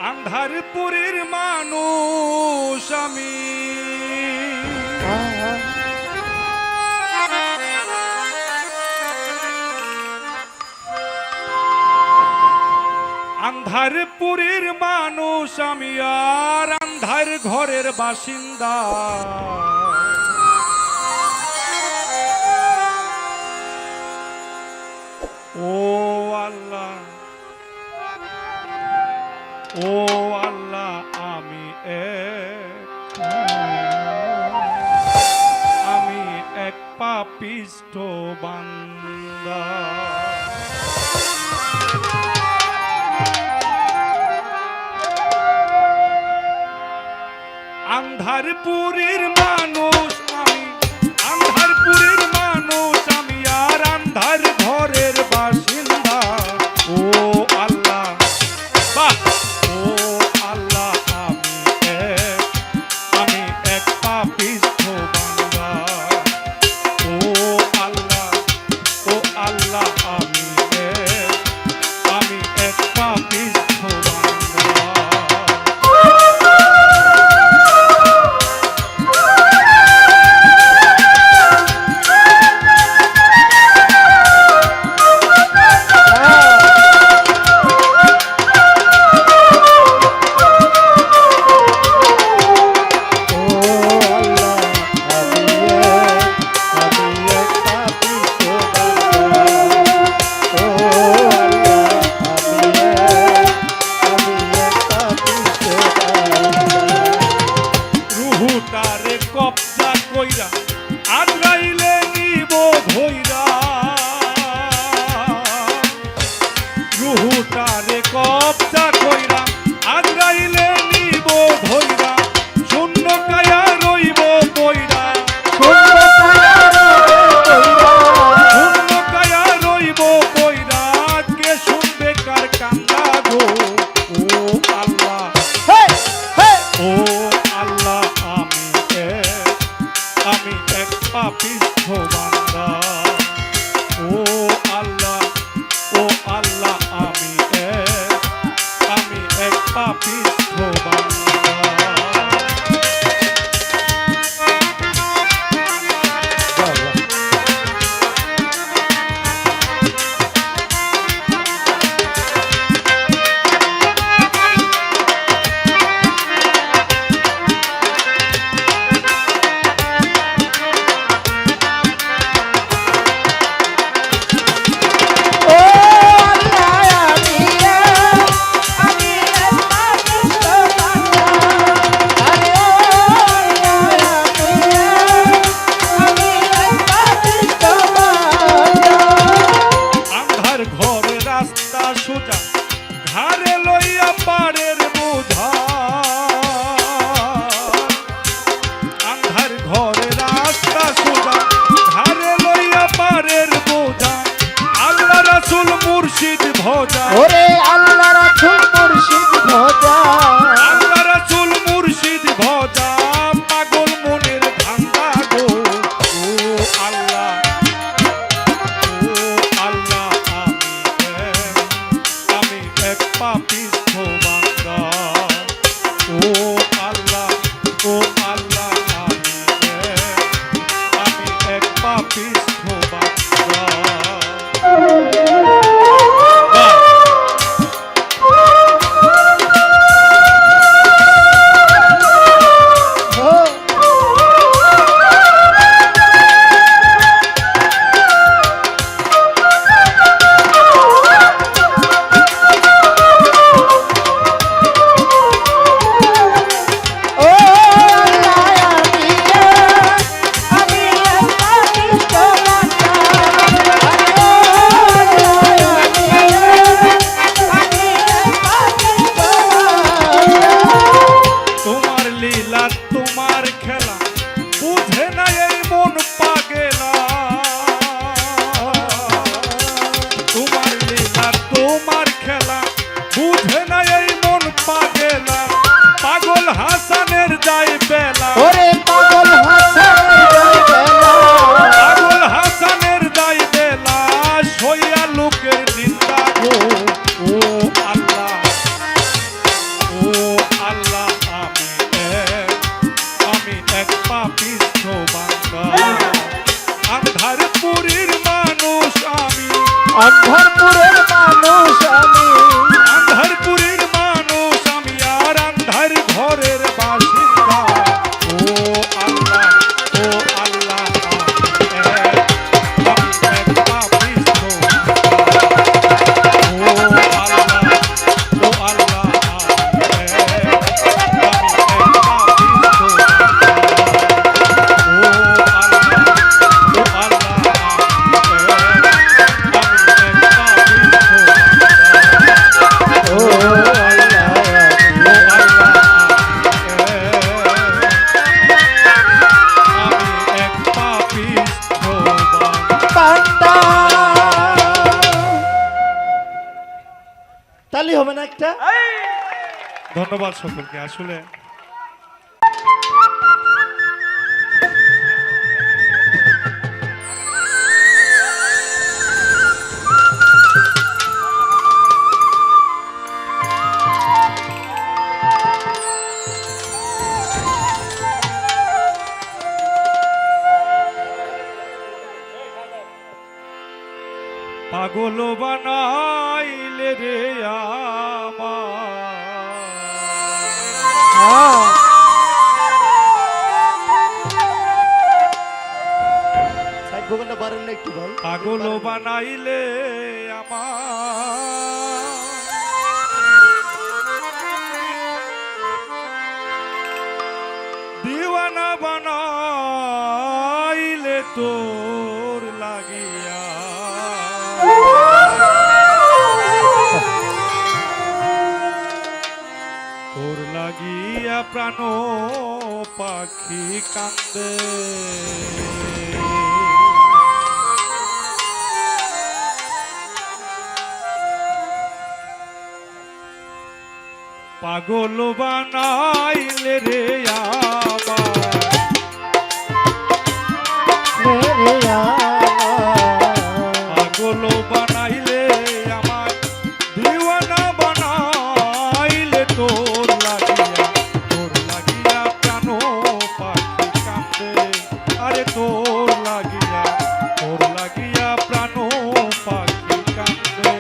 আন্ধারপুরের মানুষ আমি, আন্ধারপুরের মানুষ আমি আর আন্ধার ঘরের বাসিন্দা। ও আল্লাহ, ও আল্লাহ, আমি এক পাপিষ্ঠ বান্দা। আন্ধারপুরের মানুষ আমি, আন্ধারপুরের মানুষ আমি আর আন্ধার ঘরের বাসিন্দা। ও আল্লাহ, বাহ, ও আল্লাহ, আমি এক পাপিষ্ঠ বান্দা। ও আল্লাহ, ও আল্লাহ, আমি এক পাপিষ্ঠ বান্দা। রুহুটারে কবজা কইরা আজরাইলে নিব ধইরা, রুহুটারে কবজা কইরা আজরাইলে নিব ধইরা, শূন্য কায়া রইব কইরা, শূন্য কায়া রইব কইরা, কে শুনবে কার কান্দা গো। ও আল্লাহ, ও আল্লাহ, আমি এক পাপিষ্ঠ বান্দা। ও আল্লাহ, ও আল্লাহ, আমি এক পাপিষ্ঠ বান্দা। আমি এক পাপিষ্ঠ আন্ধারপুরের মানুষ আমি, আন্ধারপুরের মানুষ আমি আর আন্ধার ঘরের বাসিন্দা। ও আল্লাহ, ও আল্লাহ, আমি এক পাপিষ্ঠ বান্দা। ও আল্লাহ, ও আল্লাহ, আমি এক পাপিষ্ঠ বান্দা। ও আল্লাহ, আমি এক পাপিষ্ঠ বান্দা। তালি হবে না একটা? ধন্যবাদ সকলকে। আসলে পাগল বানাইলে রে আমার, সাইড ভোগানটা বাড়েন না একটু ভাই। পাগল বানাইলে আমার, দিওয়ানা বানাইলে তোর লাগিয়া, তোর লাগিয়া প্রাণ পাখি কান্দে। পাগল বানাইলে রে আমার, পাগল বানাইলে আমার, দিওয়ানা বানাইলে তোর লাগিয়া প্রাণ পাখি কান্দে। আরে তোর লাগিয়া প্রাণ পাখি কান্দে।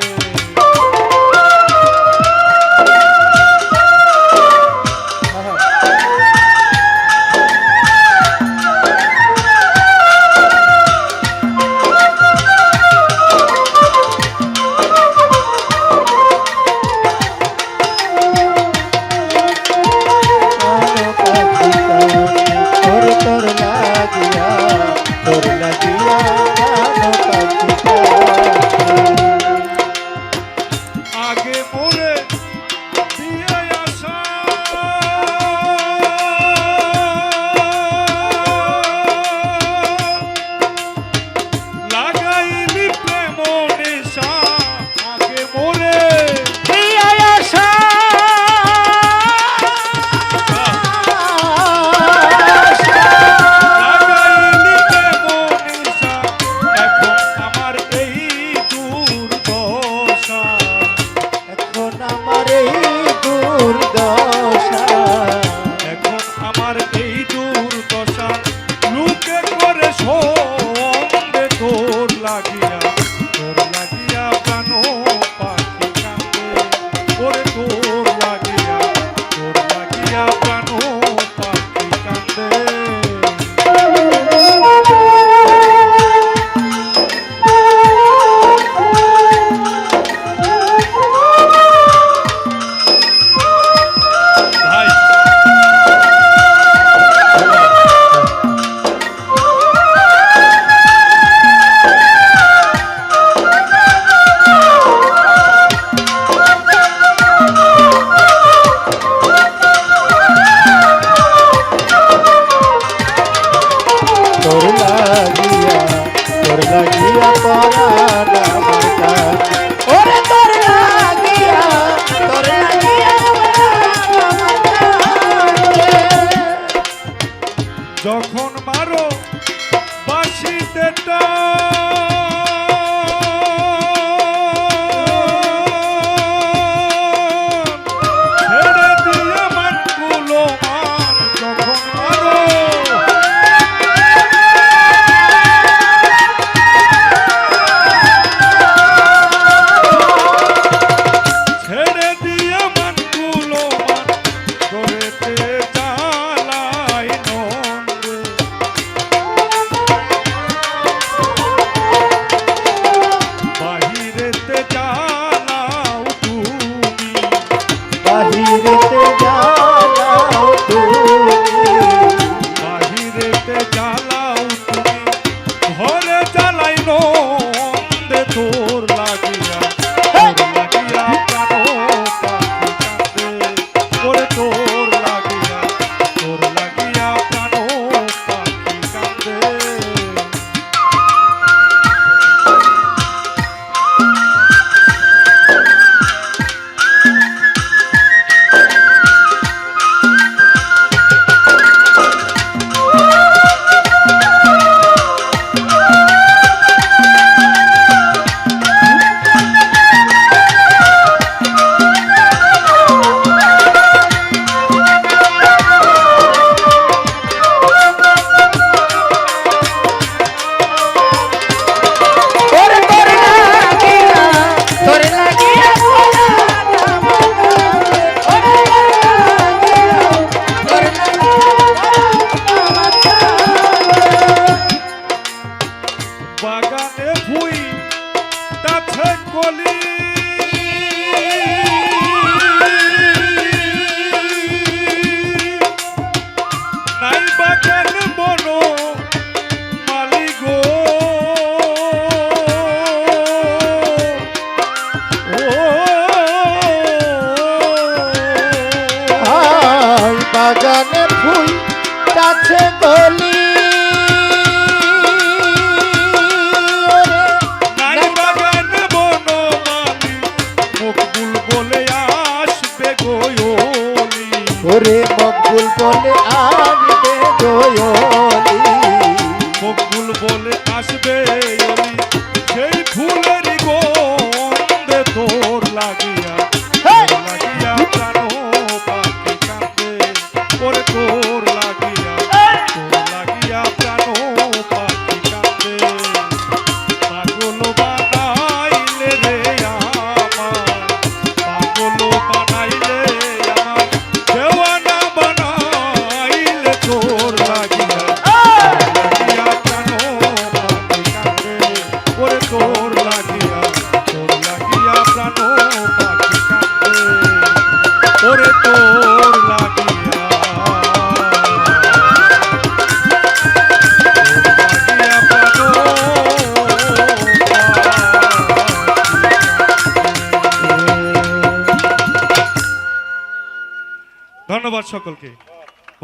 বাহিরেতে জ্বালাও তুমি বাহিরেতে জ্বালাও তুমি ঘরে জ্বালাই নন্দে তোর লাগিয়া প্রাণ পাখি কাঁদে ওরে তোর লাগিয়া প্রাণ পাখি কাঁদে বাগানে ভুই তাছে কলি নাই বাগান বন মালি গো বাগানে ফুল কাছে গলি নাই বাগান বন মালি মকবুল বলে আসবে গোয়লি ওরে মকবুল বলে আসবে গোয়লি মকবুল বলে আসবে অলি সেই ফুলের গন্ধে তোর লাগিয়া প্রাণ পাখি কাঁদে ওরে তোর লাগিয়া প্রাণ পাখি কাঁদে পাগল বানাইলে রে আমার পাগল বানাইলে আমার দেওয়ানা বানাইলে তোর লাগিয়া প্রাণ পাখি কাঁদে ওরে তোর লাগিয়া প্রাণ পাখি কাঁদে ওরে তোর লাগিয়া ধন্যবাদ সকলকে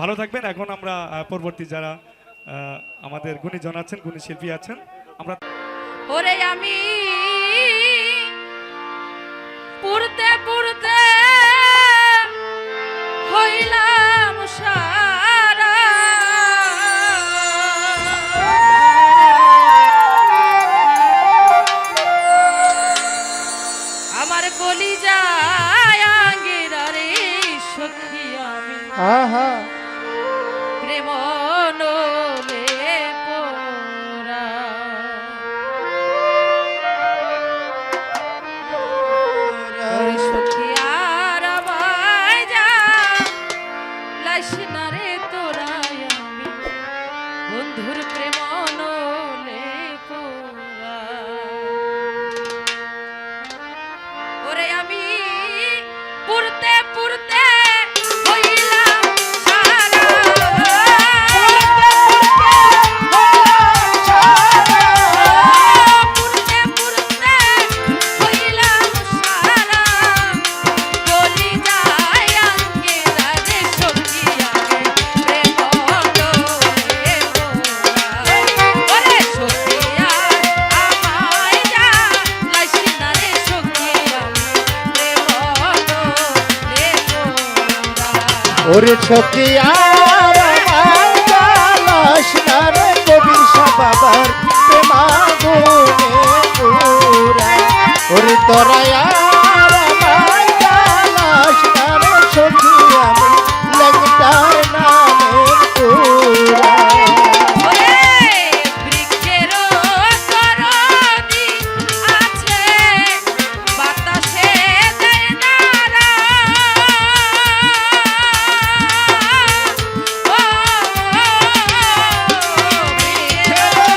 ভালো থাকবেন এখন আমরা পরবর্তী যারা আমাদের গুণীজন আছেন গুণী শিল্পী আছেন আমরা ওরে আমি পুরতে পুরতে হইলাম সারা আমার কলিজায় আঙ্গিরারে সখী আমি আহা প্রেম নলে পোরা ওরে সখী আর আমায় যা লাইস না রে তোরাই আমি বন্ধুর প্রেম নলে পোরা ওরে আমি পুরতে পুরতে হইলাম সারা পুরতে পুরতে হইলাম সারা গলি যায় আঙ্গে রাজে সখী আমি প্রেম ডোলে পোরা ওরে সখী আর আমায় যা লাইস না রে সখী আমি প্রেম ডোলে পোরা ওরে সখী আর আমায় জ্বালাস না রে কবির বাবার প্রেমাগুনে পুরা ওরে তোরা আর আমায় জ্বালাস না রে সখী আমি লেগটার নামে পুরা ওরে বৃক্ষেরও তরদি আছে বাতাসে দেয় নাড়া ও বৃক্ষেরও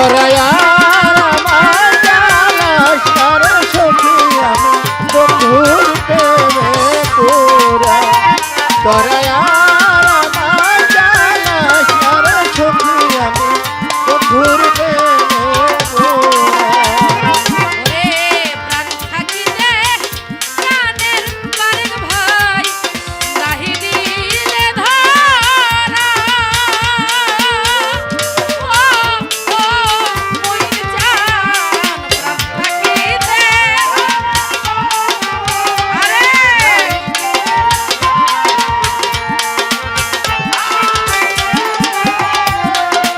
তোরাই আর আমায় জ্বালাস না রে সখী আমি বন্ধুর প্রেমে পুরা তোরাই আর আমায় জ্বালাস না রে সখী আমি বন্ধুর প্রেমে পুরা ওরে প্রাণ থাকিতে প্রাণের বারেক ভাই নাহি দিলে ধরা ও মইন জান প্রাণ থাকিতে আরে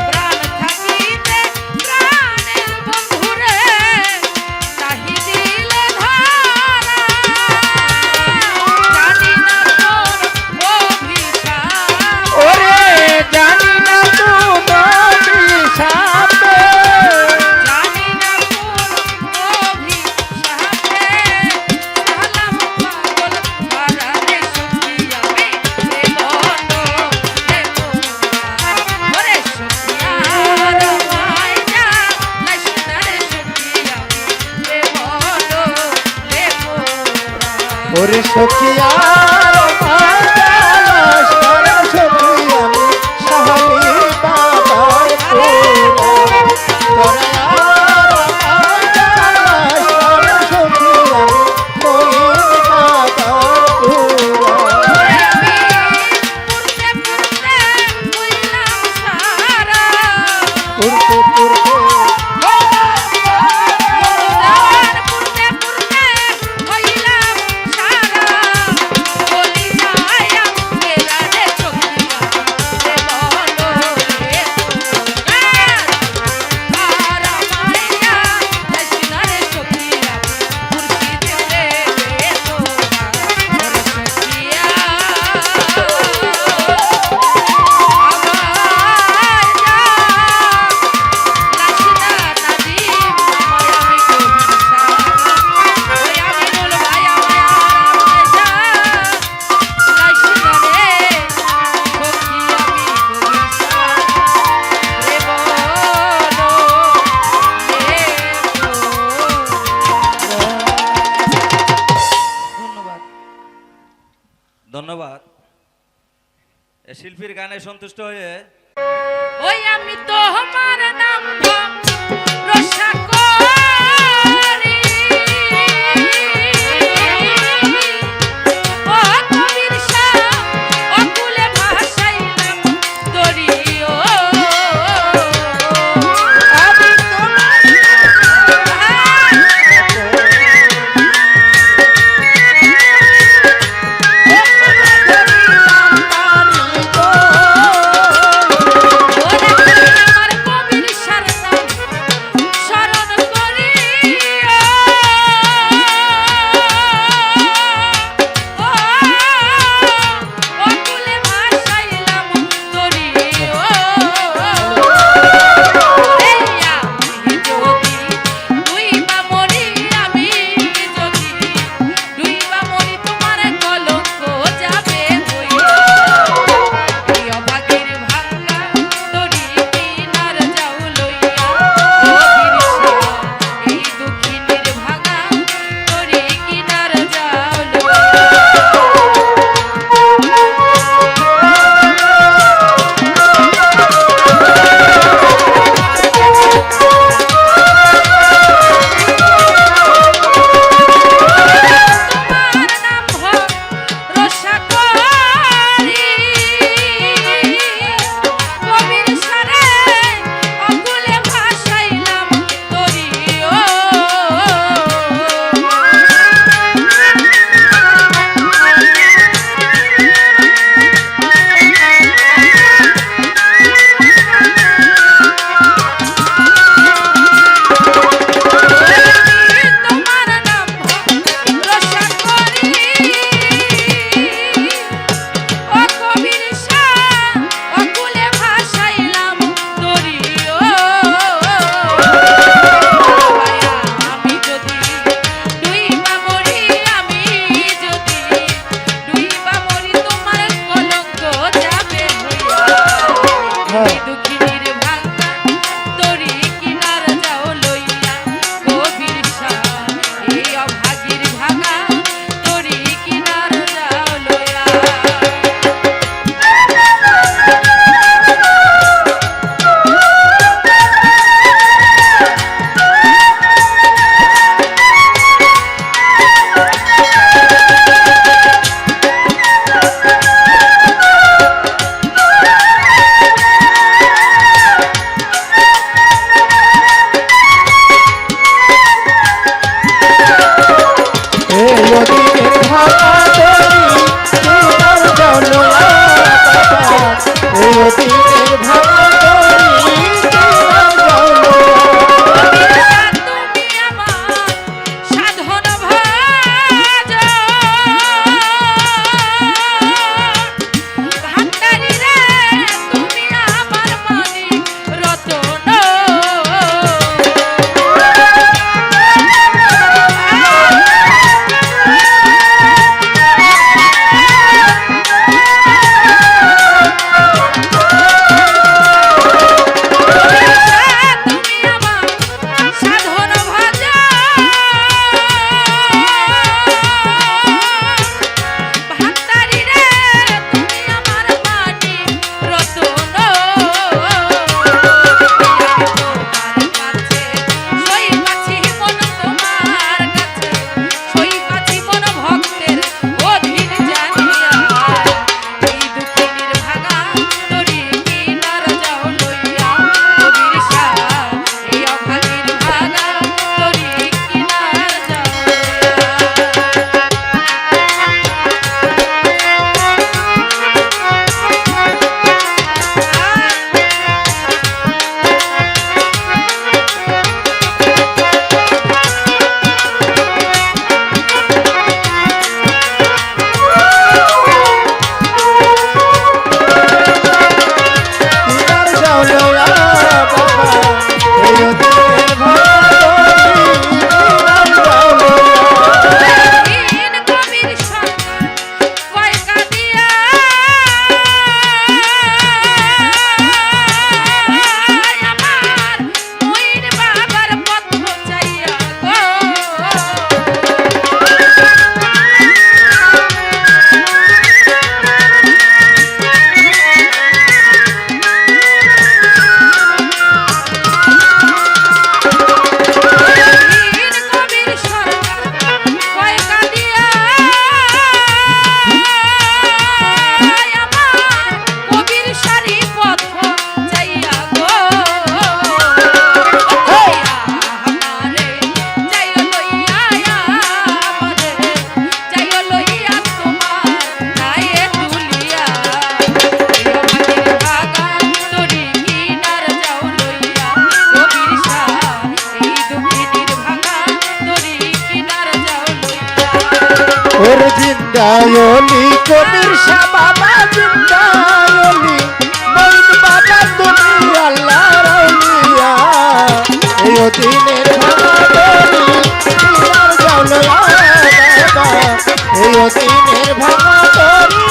প্রাণ থাকিতে প্রাণের বন্ধুরে নাহি দিলে ধরা জানি না তোর অভিশাপ ওরে জানি না তোমার বিষাপে জানি না তোর অভিশাপে সালাম পাগল পারারে সখী আমি রে বন্ধ রে মোরা ওরে সখী আর আমায় জ্বালাস না রে সখী আমি রে বন্ধ রে মোরা ওরে সখী আর আমায় জ্বালাস না রে সখী আমি সাহালি বাবার পুরা তোরাই আর আমায় জ্বালাস না রে সখী আমি মহিন বাবার পুরা আমি পুরতে পুরতে কইলাম সারা পুরতে পুরতে মরুদার পুরতে পুরতে কইলাম সারা বলি যায় আঙ্গেরা রে চকিয়া রে বলো রে আর মাইয়া দেশনা রে চকিয়া মুর্শিদ রে তোরা রে চকিয়া ধন্যবাদ ধন্যবাদ এ শিল্পীর গানে সন্তুষ্ট হয়ে ওই আমি তোমার নাম রসা করি ও কবির শাহ অকুলে ভাসাইলাম দরিও আমি তোমার ওরে আমার কবির শাহ জিন্দায়লি কবির শাহ বাবা জিন্দায়লি মঈন বাবা তুমি আল্লাহর আউলিয়া এই দিনের ভাঙাড়ি আর জাউলা বাবা এই দিনের ভাঙাড়ি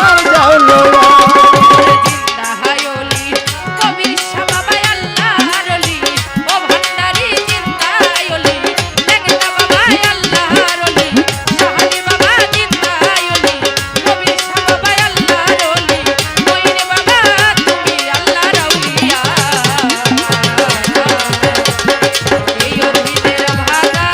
আর জাউলা জিন্দাহায়লি কবির শাহ বাবা আল্লাহর ওলি ও ভান্ডারি জিন্দাহায়লি লেঙ্গা বাবা আল্লাহর ওলি শাহালি বাবা জিন্দাহায়লি কবির শাহ বাবা আল্লাহর ওলি মঈন বাবা তুমি আল্লাহর আউলিয়া এই অতীতের ভাগা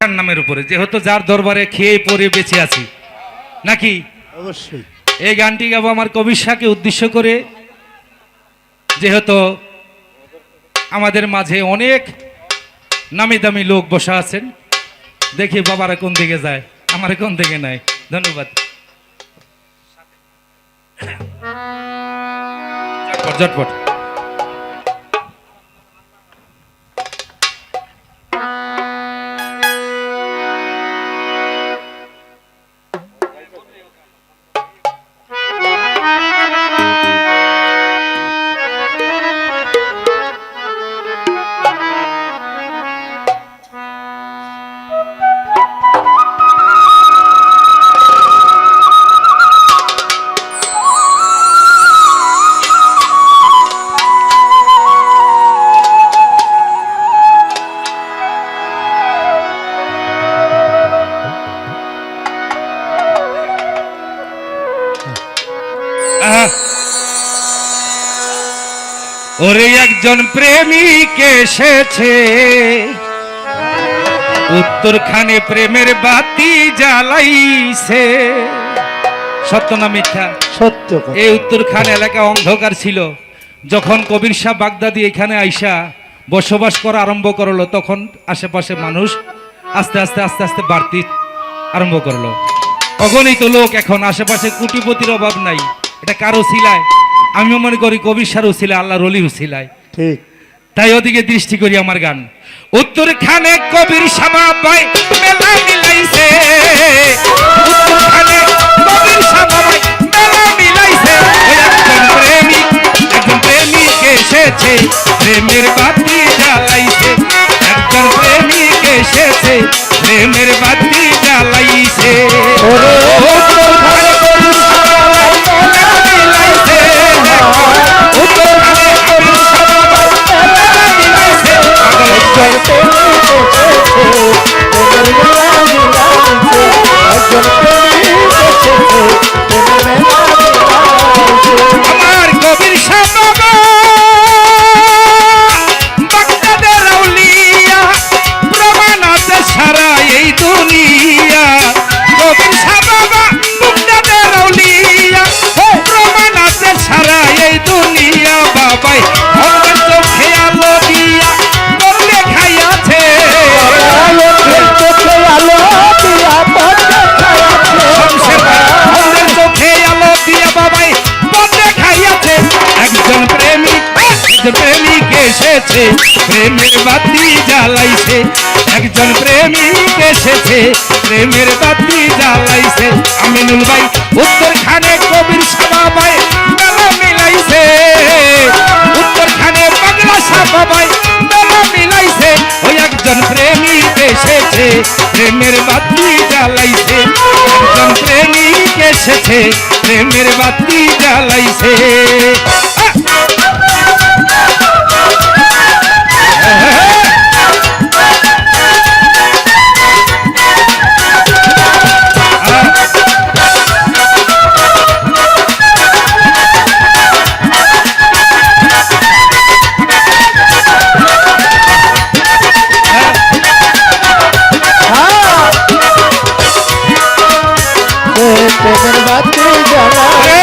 তার নামের উপরে যেহেতু যার দরবারে খেয়ে পরে বেঁচে আছি নাকি অবশ্যই এই গানটি গাবো আমার কবির শাহকে উদ্দেশ্য করে যেহেতু আমাদের মাঝে অনেক নামি দামি লোক বসা আছেন দেখি বাবারা কোন দিকে যায় আমার কোন দিকে নাই ধন্যবাদ ঝটপট ঝটপট ওরে একজন প্রেমিক এসেছে উত্তরখানে প্রেমের বাতি জ্বালাইছে সত্য না মিথ্যা সত্য কথা। এই উত্তরখান এলাকা অন্ধকার ছিল যখন কবির শাহ বাগদাদি এখানে আইসা বসবাস করা আরম্ভ করলো তখন আশেপাশে মানুষ আস্তে আস্তে আস্তে আস্তে বাড়তি আরম্ভ করলো অগণিত লোক এখন আশেপাশে কোটিপতির অভাব নাই এটা কারো ছিলায় আমিও মনে করি কবির শাহর ছিলায় আল্লাহর ওলির ছিলায় ঠিক তাই ওদিকে দৃষ্টি করি আমার গান উত্তরখানে কবির শাহ বাবাই মেলা মিলাইছে উত্তরখানে কবির শাহ বাবাই মেলা মিলাইছে একজন প্রেমিক এসেছে প্রেমের বাতি জ্বালাইছে একজন প্রেমিক এসেছে প্রেমের বাতি জ্বালাইছে উত্তরখানে কবির শাহ বাবাই মেলা মিলাইছে উত্তরখানে কবির শাহ বাবাই মেলা মিলাইছে আমার কবির শাহ বাবা বাগদাদের আউলিয়া প্রমাণ আছে সারা এই দুনিয়া কবির শাহ বাবা বাগদাদের আউলিয়া প্রমাণ আছে সারা এই দুনিয়া বাবাই আমার চোখে আলো দিয়া করলে খাইয়াছে আমাদের চোখে আলো দিয়া বাবাই বদলে খাইয়াছে একজন প্রেমিক এসেছে প্রেমের বাতি জ্বালাইছে একজন প্রেমিক এসেছে প্রেমের বাতি জ্বালাইছে আমিনুল ভাই উত্তরখানে কবির শাহ বাবাই মেলা মিলাইছে উত্তরখানে বাংলা শাহ বাবাই মেলা মিলাইছে ওই একজন প্রেমিক এসেছে প্রেমের বাতি জ্বালাইছে একজন প্রেমিক এসেছে প্রেমের বাতি জ্বালাইছে প্রেমের বাতি জ্বালায়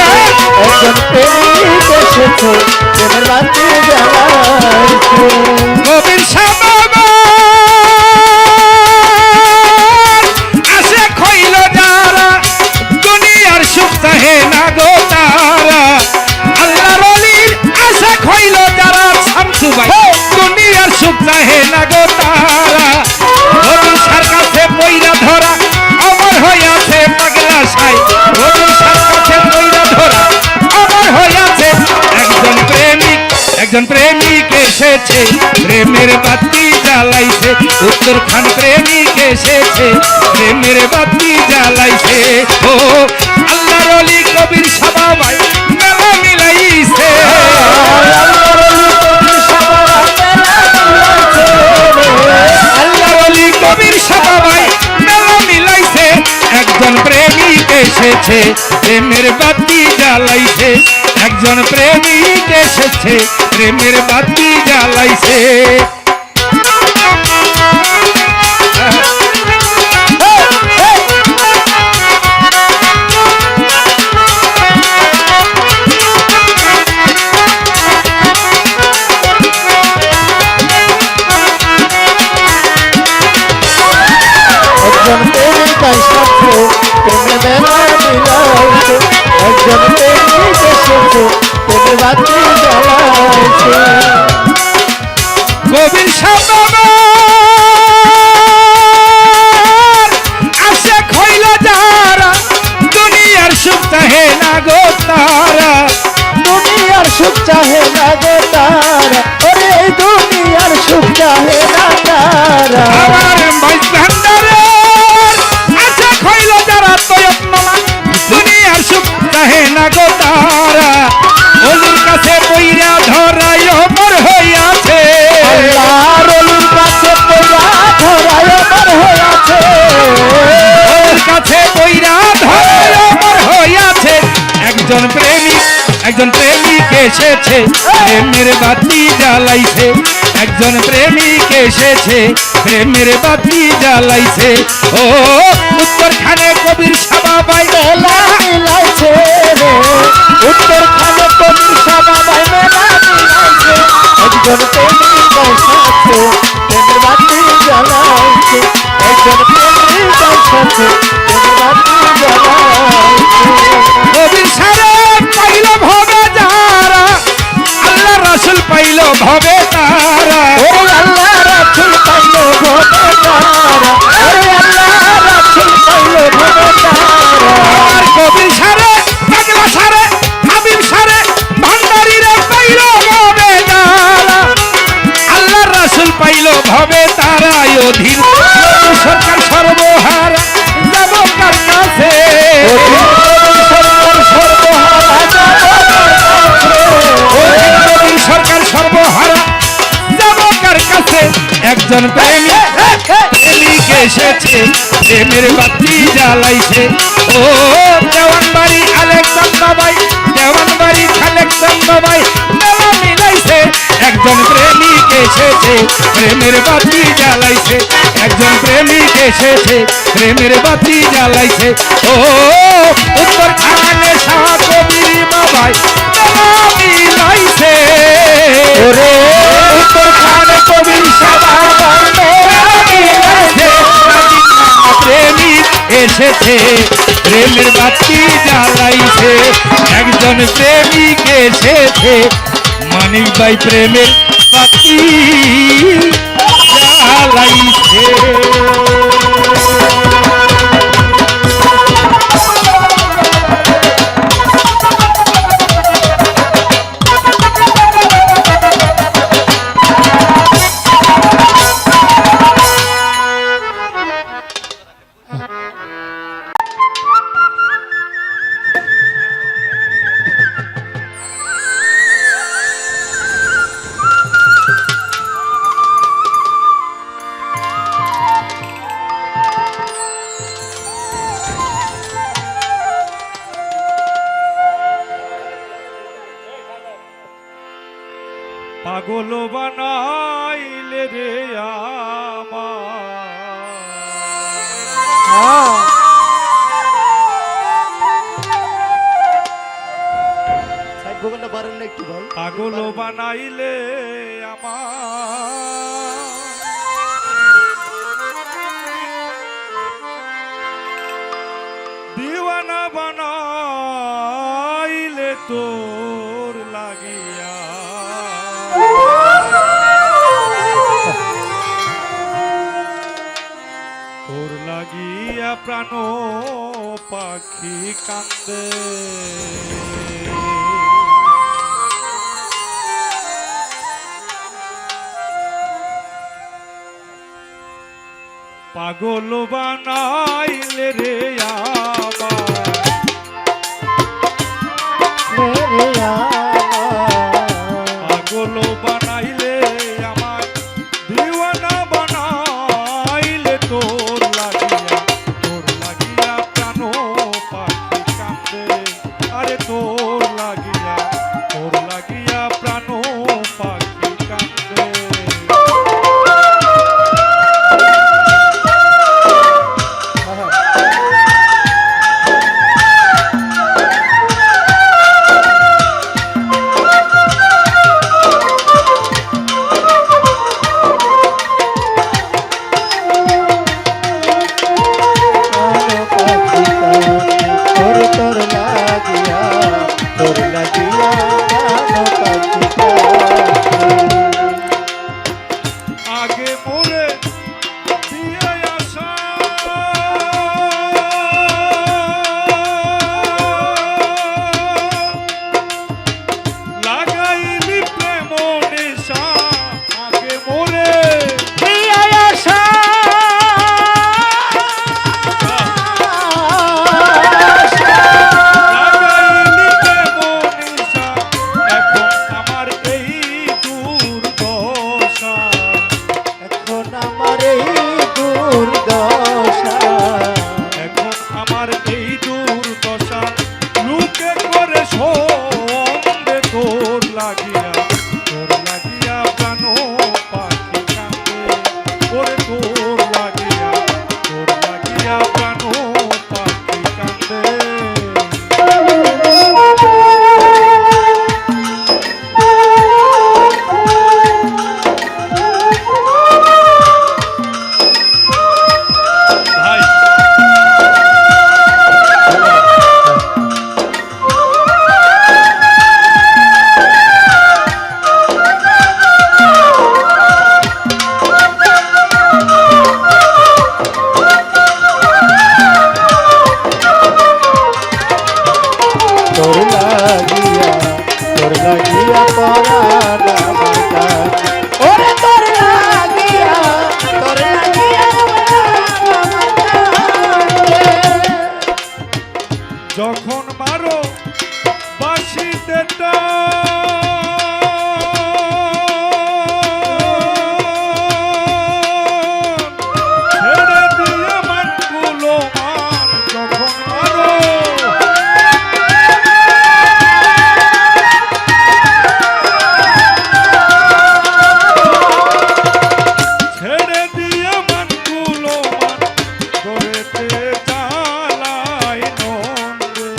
একজন প্রেমিক এসেছে প্রেমের বাতি জ্বালায় কবির শাহ বাবা আসে খইল একজন প্রেমিক এসেছে প্রেমের বাতি জ্বালাইছে উত্তরখান প্রেমিক এসেছে প্রেমের বাতি জ্বালাইছে ও আল্লাহর ওলি কবির সাবাবাই মেলা মিলাইছে আল্লাহর ওলি কবির সাবাবাই মেলা মিলাইছে একজন প্রেমিক এসেছে প্রেমের বাতি জ্বালাইছে একজন প্রেমিক এসেছে প্রেমের বাতি জ্বালাইছে একজন প্রেমিক এসেছে প্রেমে মেলা মিলাইছে একজন প্রেমিক এসেছে প্রেমে বাতি জ্বালাইছে কবির সাবাবার আসে খইল যারা দুনিয়ার সুখ চাহে না গো তারা দুনিয়ার সুখ চাহে না গো তারা ওরে এই দুনিয়ার সুখ চাহে না তারা আমার বাইশ ভান্ডারের আসে খইল যারা তয়প মামা দুনিয়ার সুখ চাহে না গো তারা ওলির কাছে বইরা ধরায় অমর হইয়াছে আল্লাহর ওলির কাছে পয়রা ধরায় অমর হইয়াছে ওলির কাছে বইরা ধরায় অমর হইয়াছে একজন প্রেমিক এসেছে প্রেমের বাতি জ্বালাইছে একজন প্রেমিক এসেছে প্রেমের বাতি জ্বালাইছে ও উত্তরখানে কবির সাবাবাই মেলা মিলাইছে রে উত্তরখানে কবির সাবাবাই মেলা মিলাইছে একজন প্রেমিক এসেছে প্রেমের বাতি জ্বালাইছে একজন প্রেমিক এসেছে প্রেমের বাতি জ্বালাইছে কবির সারে পাইল ভবে যারা আল্লাহ রাসূল পাইল ভবে তারা ওরে আল্লাহ রাসূল পাইলো ভবে তারা ওরে আল্লাহ রাসূল পাইলো ভবে তারা আর কবির সারে পাগলা সারে হাবিব সারে ভান্ডারীরে পাইল ভবে তারা আল্লাহ রাসূল পাইল ভবে তারা অধীর সরকার সর্বহারা যাব কার কাছে সরকার সর্বহারা যাব কার কাছে একজন প্রেমিক এসেছে প্রেমের বাতি জ্বালাইছে ও দেওয়ান বাড়ি আলেকজান বাবাই দেওয়ান বাড়ি খালেকজান বাবাই মেলা মিলাইছে একজন প্রেমিক এসেছে প্রেমের বাতি জ্বালাইছে একজন প্রেমিক এসেছে প্রেমের বাতি জ্বালাইছে ও উত্তর খানে শাহ কবির বাবাই মেলা মিলাইছে ওরে উত্তরখানে কবির সাবাবাই মেলা মিলাইছে প্রেমিক এসেছে প্রেমের বাতি জ্বালাইছে একজন প্রেমিক এসেছে মানিক ভাই প্রেমের বাতি জ্বালাইছে পাগল বানাইলে রে আমার সাইড ভোকালটা পারেন না একটু ভাই পাগল বানাইলে আমার দিওয়ানা বানাইলে তোর লাগিয়া তোর লাগিয়া প্রাণ পাখি কান্দে পাগল বানাইলে রে আমার রে আমার পাগল বানাইলে আমার দিওয়ানা বানাইলে তোর লাগিয়া প্রাণ পাখি কান্দে আরে তোর লাগিয়া প্রাণ পাখি কান্দে তোর লাগিয়া প্রাণ পাখি কান্দে। আগে মোরে দিয়ে আসা লাগাইলি প্রেম নেশা আগে মোরে প্রিয়া আশা লাগাইলি প্রেম নেশা এখন আমার এই দুর্দশা এখন আমার এই দুর্দশা এখন আমার এই দুর্দশা লোকে করে সন্দে তোর লাগিয়া প্রাণ পাখি কান্দে ওরে তোর লাগিয়া প্রাণ পাখি কান্দে ভাই তোর লাগিয়া পরাণ আমার কাছে। ওরে তোর লাগিয়া পরাণ আমার কাছে। যখন মারো বাসিতে ছেড়ে দিয়ে মানগুলো মার যখন মারো ছেড়ে দিয়ে মানগুলো মান ধরেতে চালাই নন্দে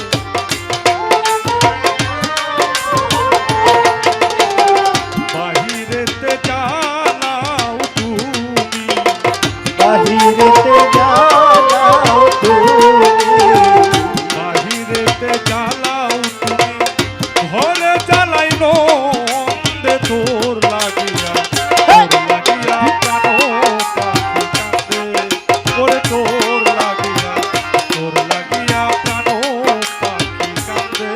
বাহিরেতে চালাও তুমি বাহিরেতে জানাও তুমি বাহিরেতে চালাও তুমি ঘরে চালাই নন্দে তোর লাগিয়া প্রাণ পাখি কান্দে ওরে তোর লাগিয়া প্রাণ পাখি কান্দে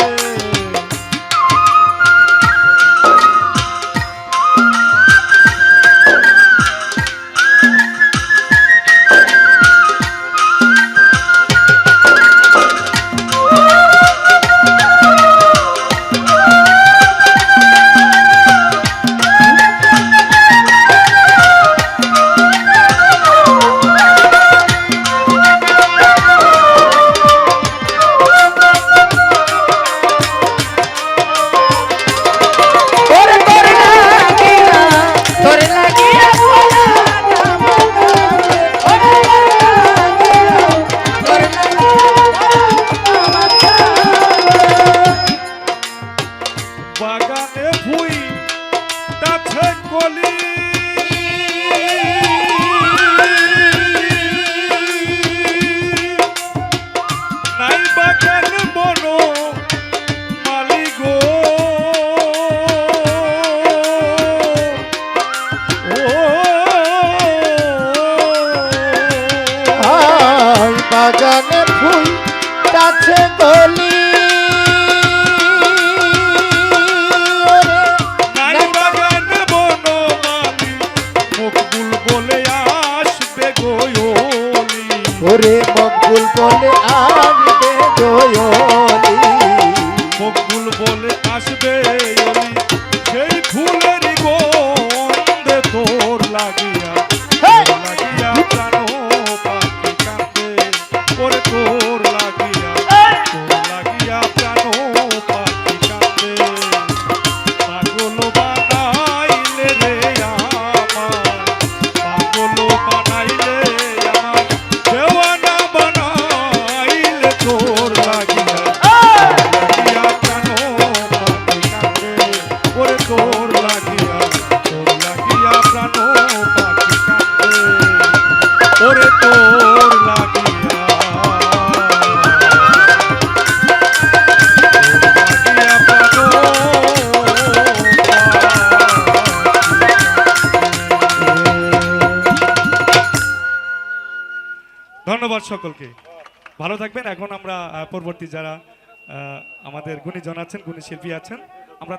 ফুল বলে আসবে অলি সেই ফুলের গন্ধে তোর লাগিয়া তোর লাগিয়া প্রাণ পাখি কাঁদে ওরে তোর লাগিয়া প্রাণ পাখি কাঁদে পাগল বানাইলে রে আমার পাগল বানাইলে আমার দেওয়ানা বানাইলে তোর লাগিয়া প্রাণ পাখি কাঁদে ওরে তোর লাগিয়া প্রাণ পাখি কাঁদে ওরে তোর লাগিয়া ধন্যবাদ সকলকে, ভালো থাকবেন। এখন আমরা পরবর্তী যারা আমাদের গুণীজন আছেন, গুণী শিল্পী আছেন, আমরা